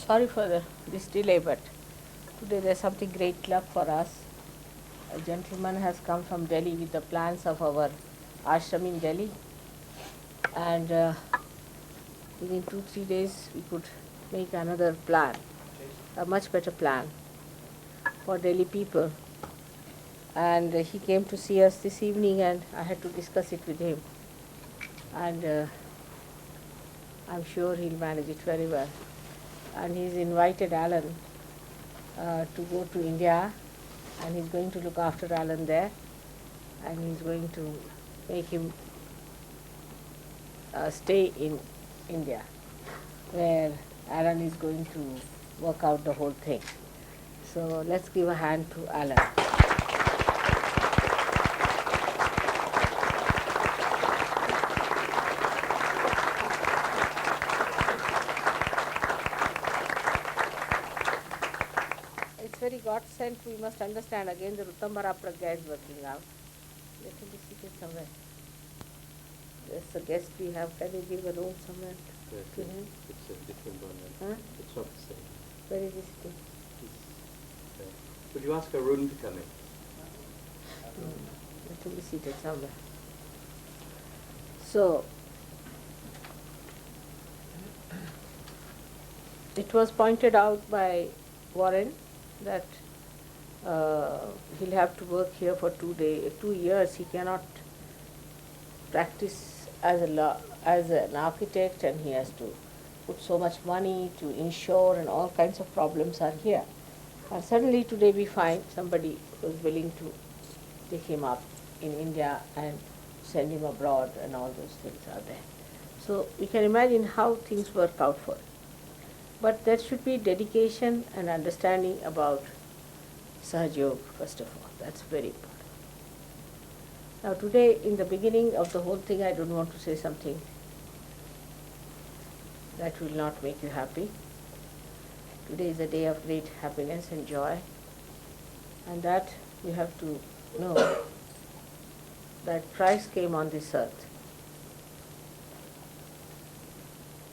Sorry for this delay, but today there's something great luck for us. A gentleman has come from Delhi with the plans of our ashram in Delhi, and within 2-3 days we could make another plan, a much better plan for Delhi people. And he came to see us this evening, and I had to discuss it with him. And I'm sure he'll manage it very well. And he's invited Alan to go to India, and he's going to look after Alan there, and he's going to make him stay in India, where Alan is going to work out the whole thing. So let's give a hand to Alan. It's very God sent. We must understand again the Ruttambara Pragya is working out. Let him be seated somewhere. There's a guest we have. Can you give a room somewhere to him? It's a different one. Huh? It's not the same. Where is he sitting? Would you ask Arun to come in? Let him be seated somewhere. So, it was pointed out by Warren that he'll have to work here for 2 years. He cannot practice as an architect, and he has to put so much money to insure, and all kinds of problems are here. And suddenly today we find somebody who is willing to take him up in India and send him abroad, and all those things are there. So we can imagine how things work out for him. But there should be dedication and understanding about Sahaj Yoga, first of all. That's very important. Now today, in the beginning of the whole thing, I don't want to say something that will not make you happy. Today is a day of great happiness and joy, and that you have to know that Christ came on this earth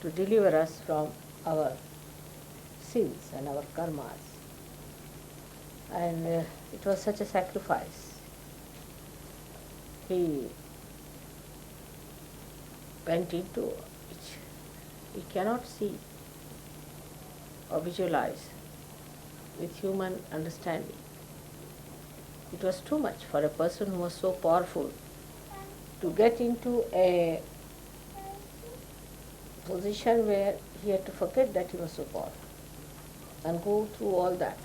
to deliver us from our sins and our karmas. And it was such a sacrifice. He went into which we cannot see or visualize with human understanding. It was too much for a person who was so powerful to get into a position where he had to forget that he was so powerful and go through all that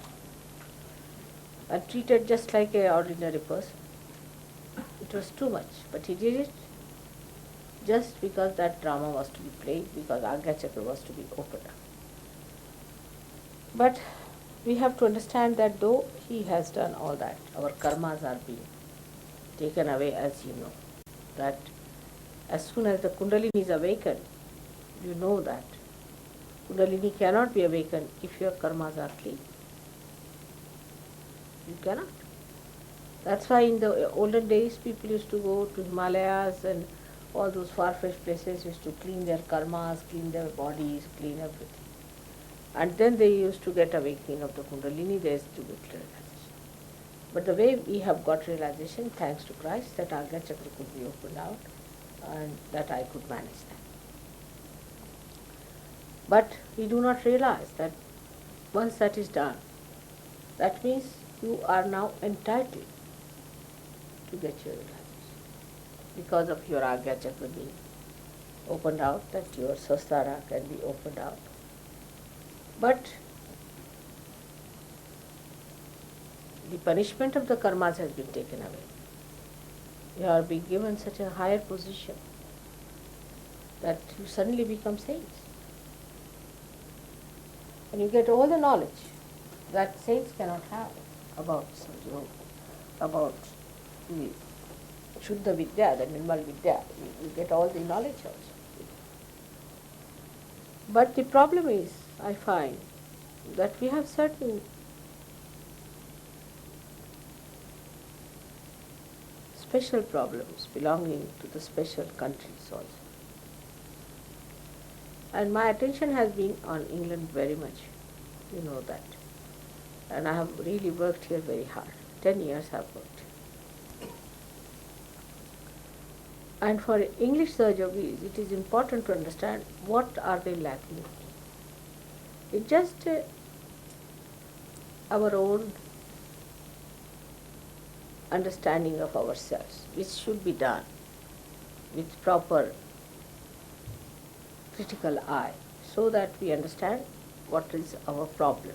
and treated just like an ordinary person. It was too much, but he did it just because that drama was to be played, because Agya Chakra was to be opened up. But we have to understand that though he has done all that, our karmas are being taken away, as you know. That as soon as the Kundalini is awakened, you know that Kundalini cannot be awakened if your karmas are clean. You cannot. That's why in the olden days people used to go to Himalayas and all those far-fetched places, used to clean their karmas, clean their bodies, clean everything. And then they used to get awakening of the Kundalini, there used to get realization. But the way we have got realization, thanks to Christ, that Agya Chakra could be opened out and that I could manage that. But we do not realize that once that is done, that means you are now entitled to get your realization because of your Agya Chakra being opened out, that your Sastara can be opened out. But the punishment of the karmas has been taken away. You are being given such a higher position that you suddenly become saints. And you get all the knowledge that saints cannot have about Yoga, about the Shuddha Vidya, the Nirmal Vidya. You get all the knowledge also. But the problem is, I find, that we have certain special problems belonging to the special countries also. And my attention has been on England very much. You know that. And I have really worked here very hard. 10 years I have worked. And for English surge yogis, it is important to understand what are they lacking. It's just our own understanding of ourselves, which should be done with proper critical eye, so that we understand what is our problem.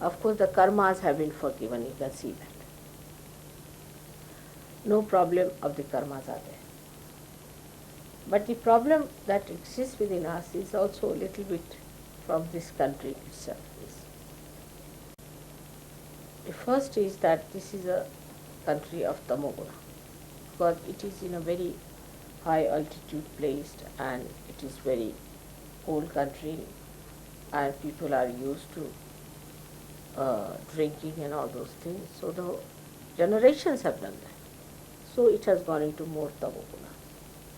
Of course, the karmas have been forgiven, you can see that. No problem of the karmas are there. But the problem that exists within us is also a little bit from this country itself. The first is that this is a country of Tamoguna, because it is in a very high altitude placed and it is very old country and people are used to drinking and all those things. So the generations have done that. So it has gone into more Tamoguna.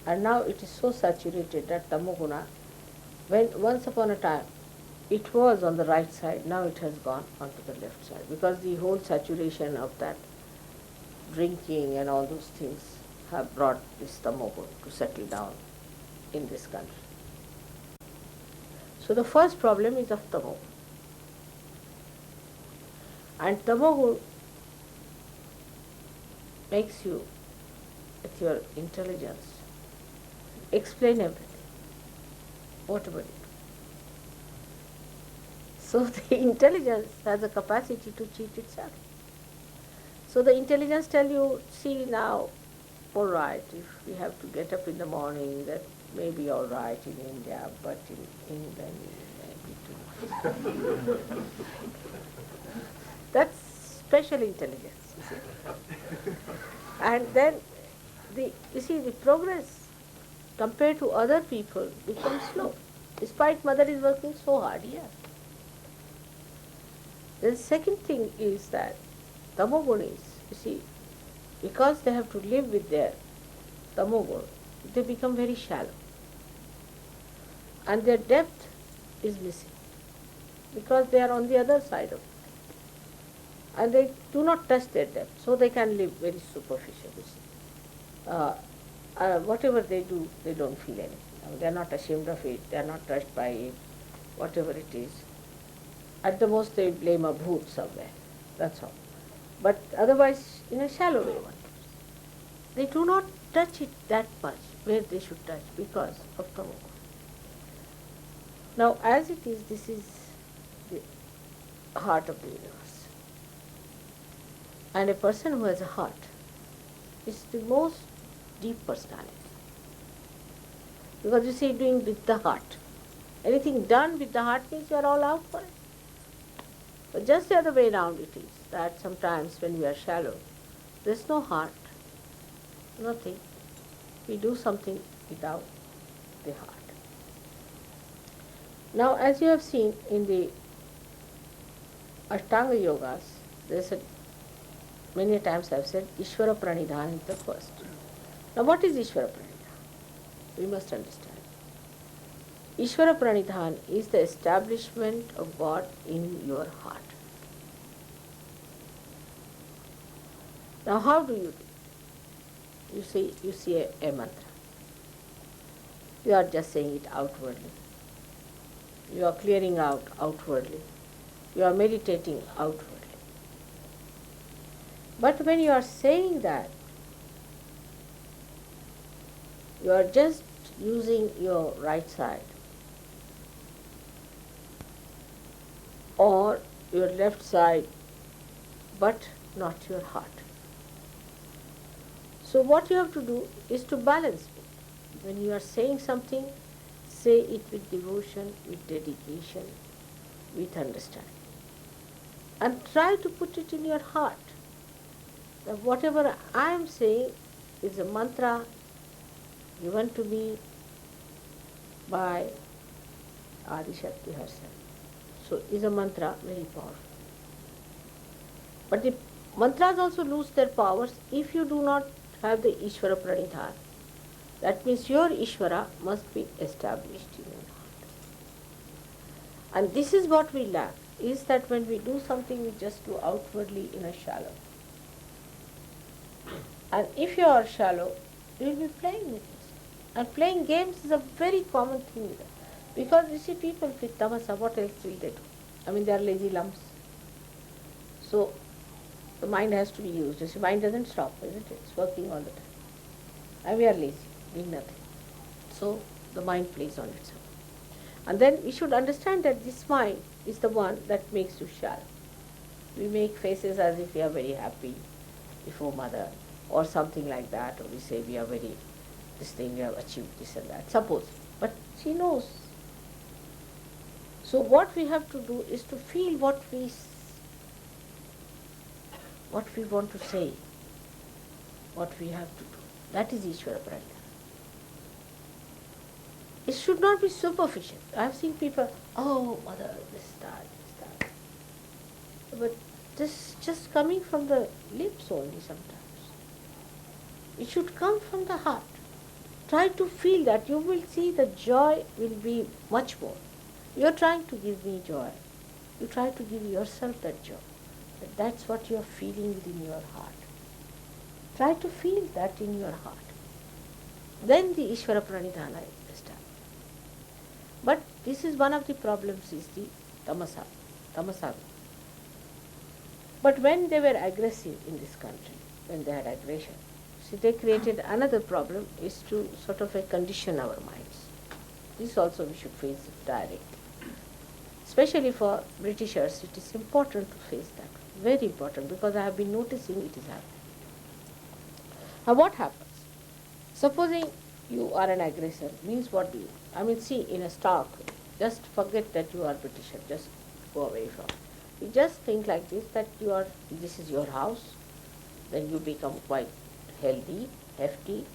And now it is so saturated that Tamoguna, when once upon a time it was on the right side, now it has gone onto the left side, because the whole saturation of that drinking and all those things have brought this Tamoguna to settle down in this country. So the first problem is of Tamoguna. And Tamoguna makes you, with your intelligence, explain everything, whatever you do. So the intelligence has a capacity to cheat itself. So the intelligence tell you, see now, all right, if we have to get up in the morning, that may be all right in India, but in England it may be too much. That's special intelligence, you see. And then you see the progress compared to other people becomes slow, despite mother is working so hard here. The second thing is that Tamogunis, you see, because they have to live with their Tamogun, they become very shallow. And their depth is missing, because they are on the other side of it. And they do not touch their depth, so they can live very superficial, you see. Whatever they do, they don't feel anything. They are not ashamed of it, they are not touched by it, whatever it is. At the most they blame a bhoot somewhere, that's all. But otherwise, in a shallow way, one does. They do not touch it that much where they should touch because of Tamoguna. Now, as it is, this is the heart of the universe. And a person who has a heart is the most deep personality. Because you see, doing with the heart. Anything done with the heart means you are all out for it. But just the other way around it is, that sometimes when we are shallow, there is no heart, nothing. We do something without the heart. Now, as you have seen in the Ashtanga Yogas, there is many times I have said, Ishvara Pranidhan is the first. Now, what is Ishvara Pranidhan? We must understand. Ishvara Pranidhan is the establishment of God in your heart. Now, how do you do? You see a mantra. You are just saying it outwardly. You are clearing out outwardly. You are meditating outwardly. But when you are saying that, you are just using your right side or your left side, but not your heart. So what you have to do is to balance it. When you are saying something, say it with devotion, with dedication, with understanding. And try to put it in your heart. That whatever I am saying is a mantra given to me by Adi Shakti herself. So is a mantra very powerful. But the mantras also lose their powers if you do not have the Ishvara Pranidhan. That means your Ishvara must be established in your heart. And this is what we lack. is that when we do something, we just do outwardly in a shallow. And if you are shallow, you will be playing with this. And playing games is a very common thing with them. Because you see, people with tamasa, what else will they do? I mean, they are lazy lumps. So the mind has to be used. You see, mind doesn't stop, isn't it? It's working all the time. And we are lazy, doing nothing. So the mind plays on itself. And then we should understand that this mind is the one that makes you shallow. We make faces as if we are very happy before mother, or something like that, or we say we are very, this thing, we have achieved this and that, suppose. But she knows. So what we have to do is to feel what we want to say, what we have to do. That is Ishvara Pranidhana. It should not be superficial. I have seen people, oh mother, this, that. But this is just coming from the lips only sometimes. It should come from the heart. Try to feel that. You will see the joy will be much more. You are trying to give me joy. You try to give yourself that joy. But that's what you are feeling within your heart. Try to feel that in your heart. Then the Ishvara Pranidhana is done. But this is one of the problems, is the tamasa. But when they were aggressive in this country, when they had aggression, see, they created another problem, is to sort of condition our minds. This also we should face it directly. Especially for Britishers, it is important to face that. Very important, because I have been noticing it is happening. Now what happens? Supposing you are an aggressor, means what do you? I mean, see, in a stock, just forget that you are Britisher, just go away from it. You just think like this, that this is your house, then you become quite healthy, hefty,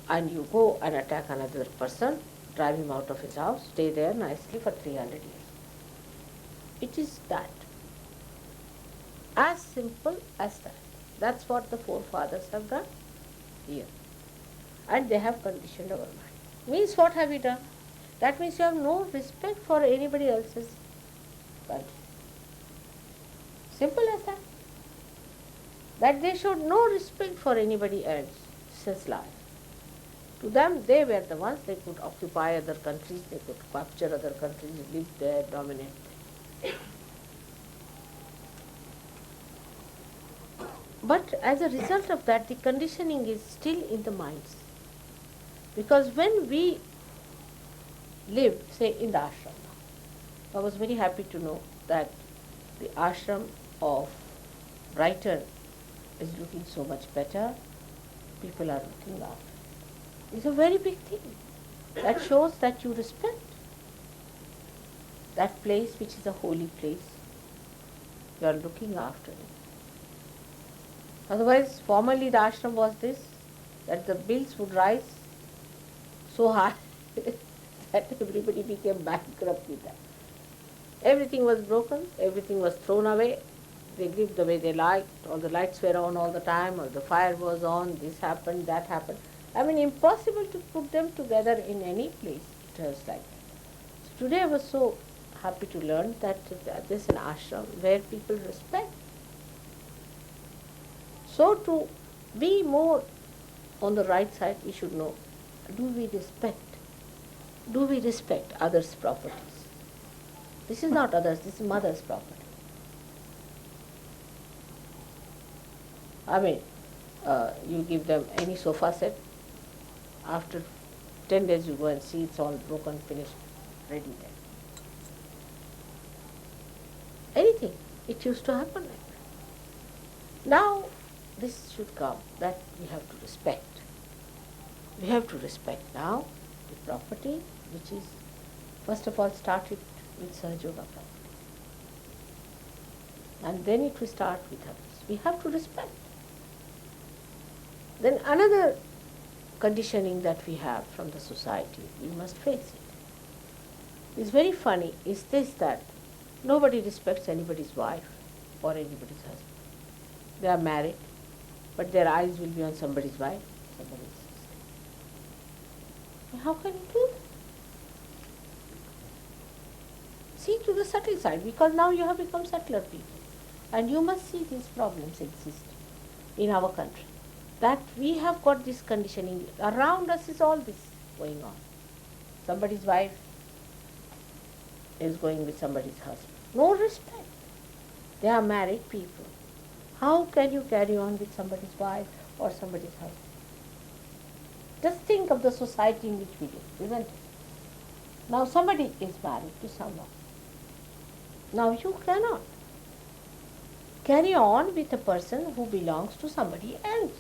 and you go and attack another person, drive him out of his house, stay there nicely for 300 years. It is that. As simple as that. That's what the forefathers have done here. And they have conditioned our mind. Means what have you done? That means you have no respect for anybody else's country. Simple as that. That they showed no respect for anybody else's life. To them, they were the ones, they could occupy other countries, they could capture other countries, live there, dominate them. But as a result of that, the conditioning is still in the minds. Because when we live, say, in the ashram, I was very happy to know that the ashram of Brighton is looking so much better. People are looking after it. It's a very big thing. That shows that you respect that place, which is a holy place. You are looking after it. Otherwise, formerly the ashram was this, that the bills would rise so high that everybody became bankrupt with that. Everything was broken, everything was thrown away. They lived the way they liked, all the lights were on all the time, or the fire was on, this happened, that happened. I mean, impossible to put them together in any place. It was like that. So today I was so happy to learn that this is an ashram where people respect. So to be more on the right side, we should know, do we respect? Do we respect others' properties? This is not others, this is mother's property. I mean, you give them any sofa set, after 10 days you go and see it's all broken, finished, ready there. Anything. It used to happen like that. Now, this should come, that we have to respect. We have to respect now the property, which is, first of all, started with Sahaj Yoga property. And then it will start with others. We have to respect. Then another conditioning that we have from the society, we must face it. It's very funny, is this, that nobody respects anybody's wife or anybody's husband. They are married, but their eyes will be on somebody's wife, somebody's sister. How can you do that? see to the subtle side, because now you have become subtler people. And you must see these problems exist in our country. That we have got this conditioning. Around us is all this going on. Somebody's wife is going with somebody's husband. No respect. They are married people. How can you carry on with somebody's wife or somebody's husband? Just think of the society in which we live, isn't it? Now somebody is married to someone. Now you cannot carry on with a person who belongs to somebody else.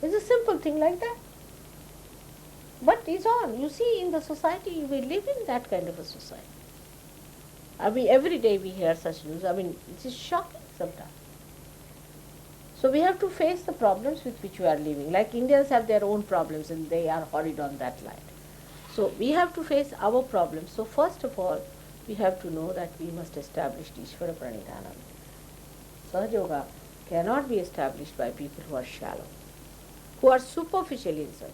It's a simple thing like that. But it's on. You see, in the society, we live in that kind of a society. I mean, every day we hear such news. I mean, it is shocking sometimes. So we have to face the problems with which we are living. Like Indians have their own problems and they are horrid on that line. So we have to face our problems. So first of all, we have to know that we must establish Ishvara Pranidhanam. Sahaja Yoga cannot be established by people who are shallow, who are superficial inside.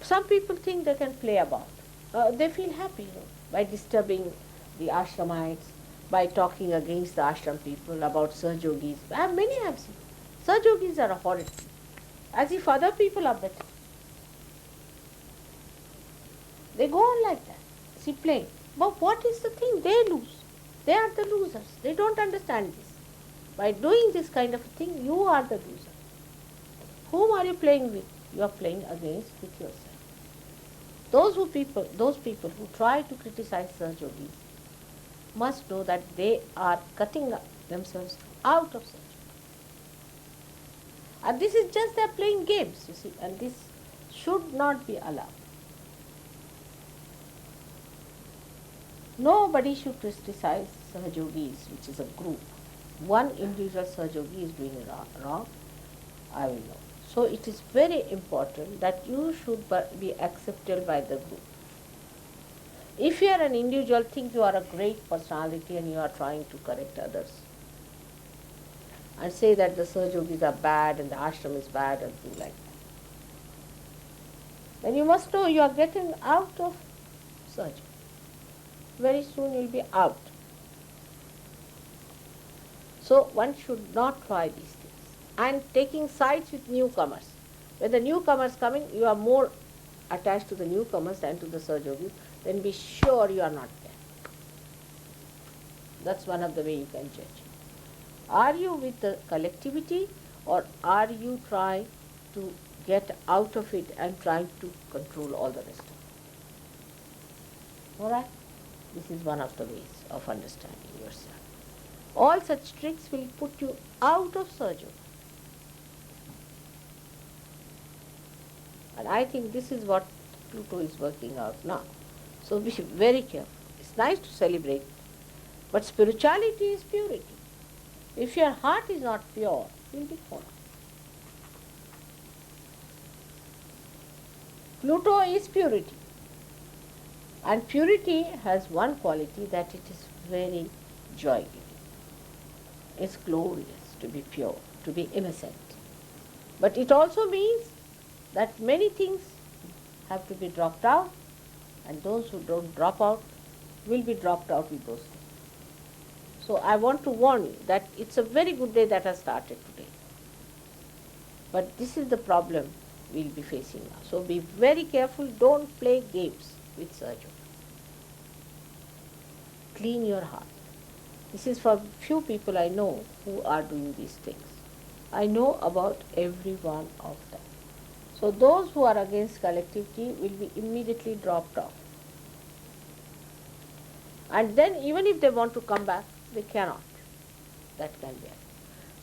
Some people think they can play about. They feel happy, by disturbing the ashramites, by talking against the ashram people about Sahaj Yogis. Many have seen. Sahaj Yogis are a horrid thing, as if other people are better. They go on like that, see, playing. But what is the thing? They lose. They are the losers. They don't understand this. By doing this kind of a thing, you are the loser. Whom are you playing with? You are playing against with yourself. Those people who try to criticize Sahaj Yogis must know that they are cutting themselves out of Sahaj Yoga. And this is just they are playing games, you see, and this should not be allowed. Nobody should criticize Sahaj Yogis, which is a group. One individual Sahaj Yogi is doing wrong, I will know. So it is very important that you should be accepted by the group. If you are an individual, think you are a great personality and you are trying to correct others and say that the Sahaj Yogis are bad and the ashram is bad and do like that, then you must know you are getting out of Sahaj Yoga. Very soon you will be out. So one should not try these things. And taking sides with newcomers. When the newcomers come in, you are more attached to the newcomers than to the Sahaj Yogis, then be sure you are not there. That's one of the way you can judge. Are you with the collectivity or are you trying to get out of it and trying to control all the rest of it? All right? This is one of the ways of understanding yourself. All such tricks will put you out of Sahaj Yoga. And I think this is what Pluto is working out now. So be very careful. It's nice to celebrate, but spirituality is purity. If your heart is not pure, you will be fallen. Pluto is purity. And purity has one quality, that it is very joy-giving. It's glorious to be pure, to be innocent. But it also means that many things have to be dropped out, and those who don't drop out will be dropped out with those things. So I want to warn you that it's a very good day that has started today. But this is the problem we'll be facing now. So be very careful, don't play games with Sahaj Yoga. Clean your heart. This is for few people I know who are doing these things. I know about every one of them. So those who are against collectivity will be immediately dropped off. And then even if they want to come back, they cannot. That can be it.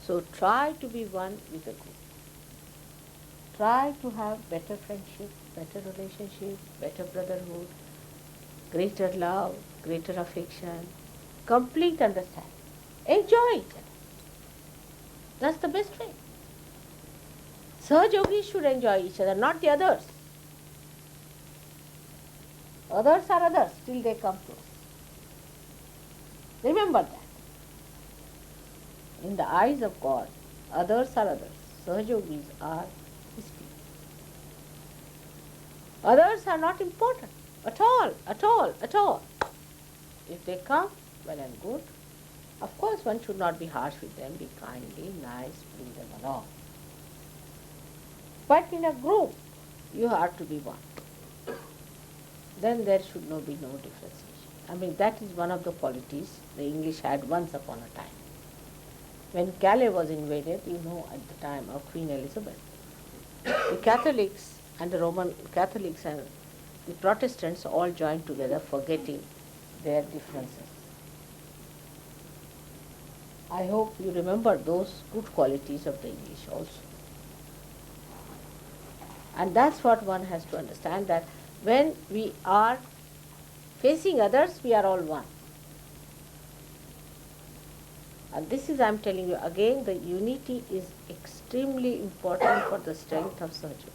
So try to be one with the group. Try to have better friendship, better relationship, better brotherhood, greater love, greater affection, complete understanding. Enjoy each other. That's the best way. Sahaj Yogis should enjoy each other, not the others. Others are others till they come to us. Remember that. In the eyes of God, others are others. Sahaj Yogis are His people. Others are not important at all, at all, at all. If they come, well and good. Of course, one should not be harsh with them, be kindly, nice, bring them along. But in a group, you have to be one. Then there should be no differentiation. I mean, that is one of the qualities the English had once upon a time. When Calais was invaded, at the time of Queen Elizabeth, the Catholics and the Roman Catholics and the Protestants all joined together, forgetting their differences. I hope you remember those good qualities of the English also. And that's what one has to understand, that when we are facing others, we are all one. And this is, I am telling you again, the unity is extremely important for the strength of Sahaja.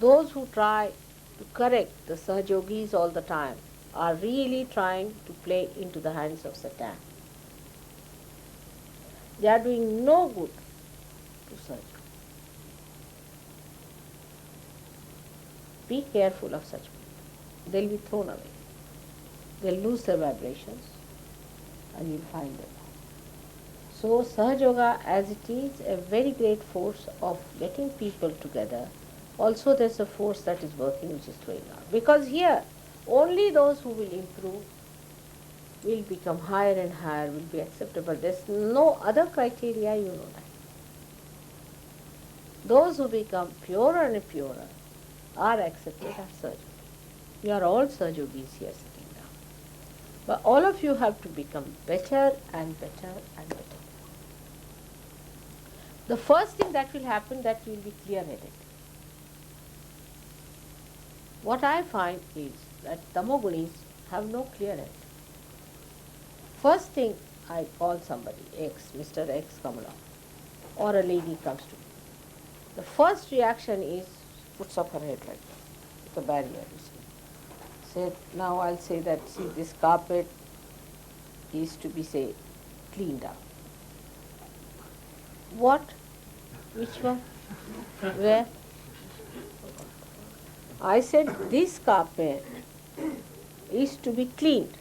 Those who try to correct the Sahajogis all the time are really trying to play into the hands of Satan. They are doing no good to Sahaja. Be careful of such people. They will be thrown away. They will lose their vibrations and you will find them. So Sahaja Yoga, as it is a very great force of getting people together, also there is a force that is working which is going on. Because here, only those who will improve will become higher and higher, will be acceptable. There is no other criteria, you know that. Those who become purer and purer are accepted as Sahaja. You are all Sahaja Yogis here sitting down. But all of you have to become better and better and better. The first thing that will happen, that you will be clear-headed. What I find is that Tamogunis have no clear head. First thing I call somebody, X, Mr. X come along, or a lady comes to me. The first reaction is, puts up her head like that, with a barrier, you see. Say, now I'll say that, see, this carpet is to be, say, cleaned up. What? Which one? Where? I said this carpet is to be cleaned.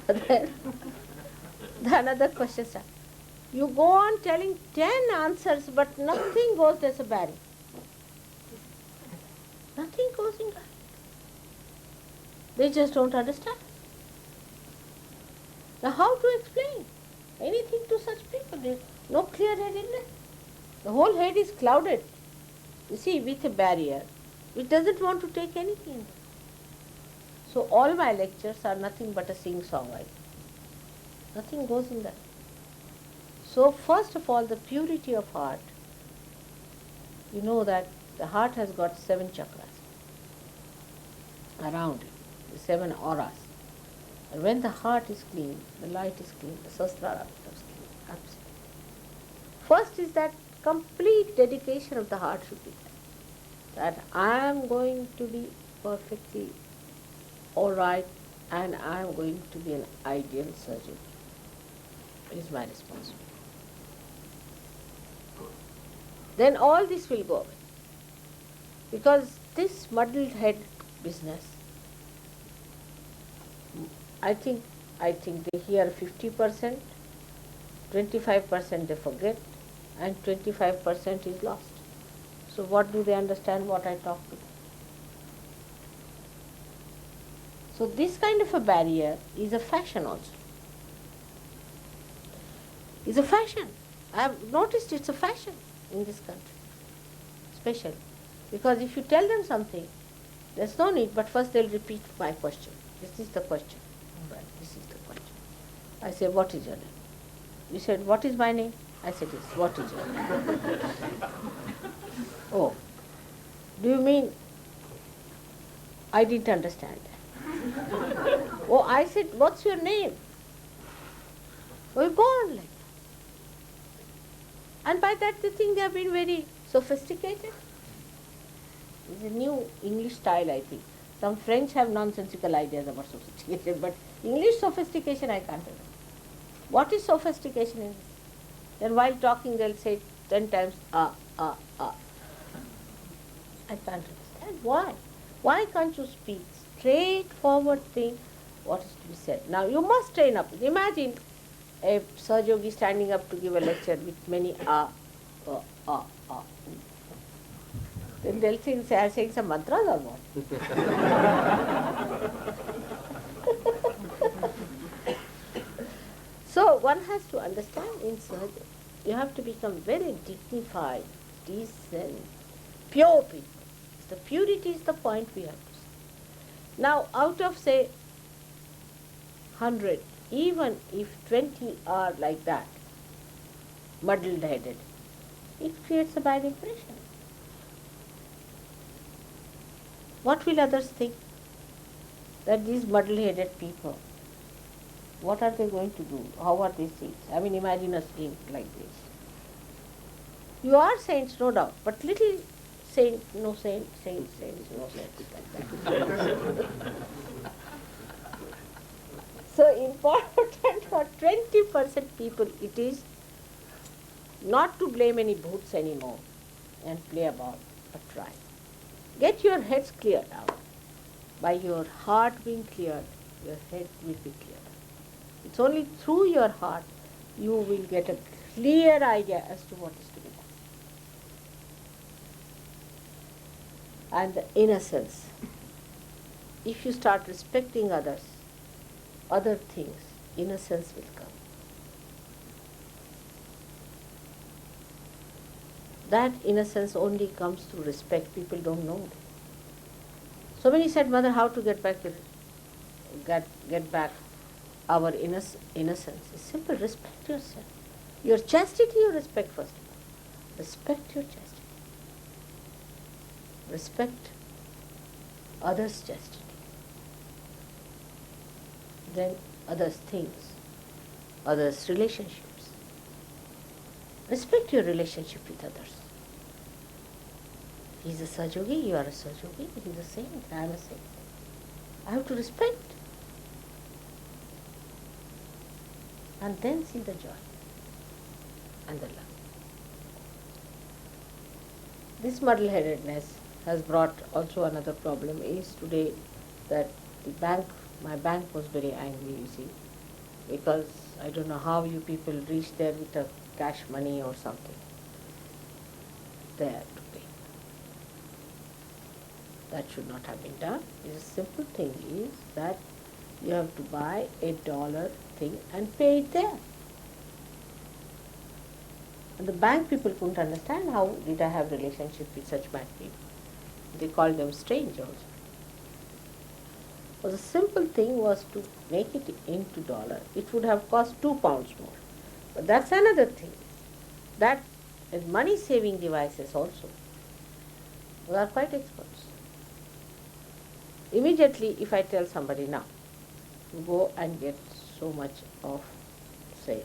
Then the another question starts. You go on telling 10 answers, but nothing goes, there's a barrier. Nothing goes in that. They just don't understand. Now how to explain anything to such people? There's no clear headedness. The whole head is clouded, you see, with a barrier which doesn't want to take anything. So all my lectures are nothing but a sing-song. Nothing goes in that. So first of all, the purity of heart. You know that the heart has got 7 chakras around it, the 7 auras. And when the heart is clean, the light is clean, the sasrara becomes clean. Absolutely. First is that complete dedication of the heart should be there. That I am going to be perfectly all right and I am going to be an ideal surgeon. It is my responsibility. Then all this will go away. Because this muddled head business, I think they hear 50%, 25% they forget, and 25% is lost. So what do they understand what I talk to them? So this kind of a barrier is a fashion also. Is a fashion. I have noticed it's a fashion in this country, especially. Because if you tell them something, there's no need, but first they'll repeat my question. This is the question. Right, this is the question. I say, what is your name? You said, what is my name? I said, yes, what is your name? Oh, do you mean I didn't understand that? Oh, I said, what's your name? Oh, you go on like that. And by that they think they have been very sophisticated. It's a new English style, I think. Some French have nonsensical ideas about sophistication, but English sophistication I can't remember. What is sophistication in this? Then while talking they'll say 10 times, ah. I can't understand. Why? Why can't you speak straightforward thing what is to be said? Now you must train up. Imagine a Sahaj Yogi standing up to give a lecture with many uh, ah, ah. Then they'll think they are saying some mantras or what? So one has to understand in Sahaj, you have to become very dignified, decent, pure people. The purity is the point we have to see. Now out of say 100, even if 20 are like that, muddled headed, it creates a bad impression. What will others think? That these muddle headed people, what are they going to do? How are they saints? I mean, imagine a saint like this. You are saints, no doubt, but little saint, no saint, saints, no saints, like that. So important for 20% people it is not to blame any bhoots anymore and play about, but try. Get your heads cleared out. By your heart being cleared, your head will be cleared. It's only through your heart you will get a clear idea as to what is to be done. And the innocence. If you start respecting others, other things, innocence will come. That innocence only comes through respect. People don't know. So many said, Mother, how to get back our innocence? It's simple. Respect yourself. Your chastity you respect first of all. Respect your chastity. Respect others' chastity. Then others' things, others' relationships. Respect your relationship with others. He's a Sahaj Yogi, you are a Sahaj Yogi, he's a saint, I am a saint. I have to respect. And then see the joy and the love. This muddle-headedness has brought also another problem is today that my bank was very angry, you see, because I don't know how you people reach there with a cash money or something there to pay. That should not have been done. The simple thing is that you have to buy $1 thing and pay it there. And the bank people couldn't understand how did I have relationship with such bad people. They called them strange also. So the simple thing was to make it into dollar. It would have cost £2 more. But that's another thing. That is money saving devices also. We are quite experts. Immediately if I tell somebody now, go and get so much of, say,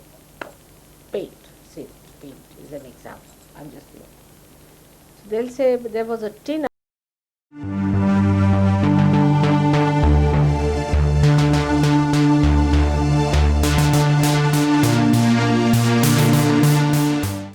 paint. Say, paint is an example. I'm just doing. So they'll say there was a tin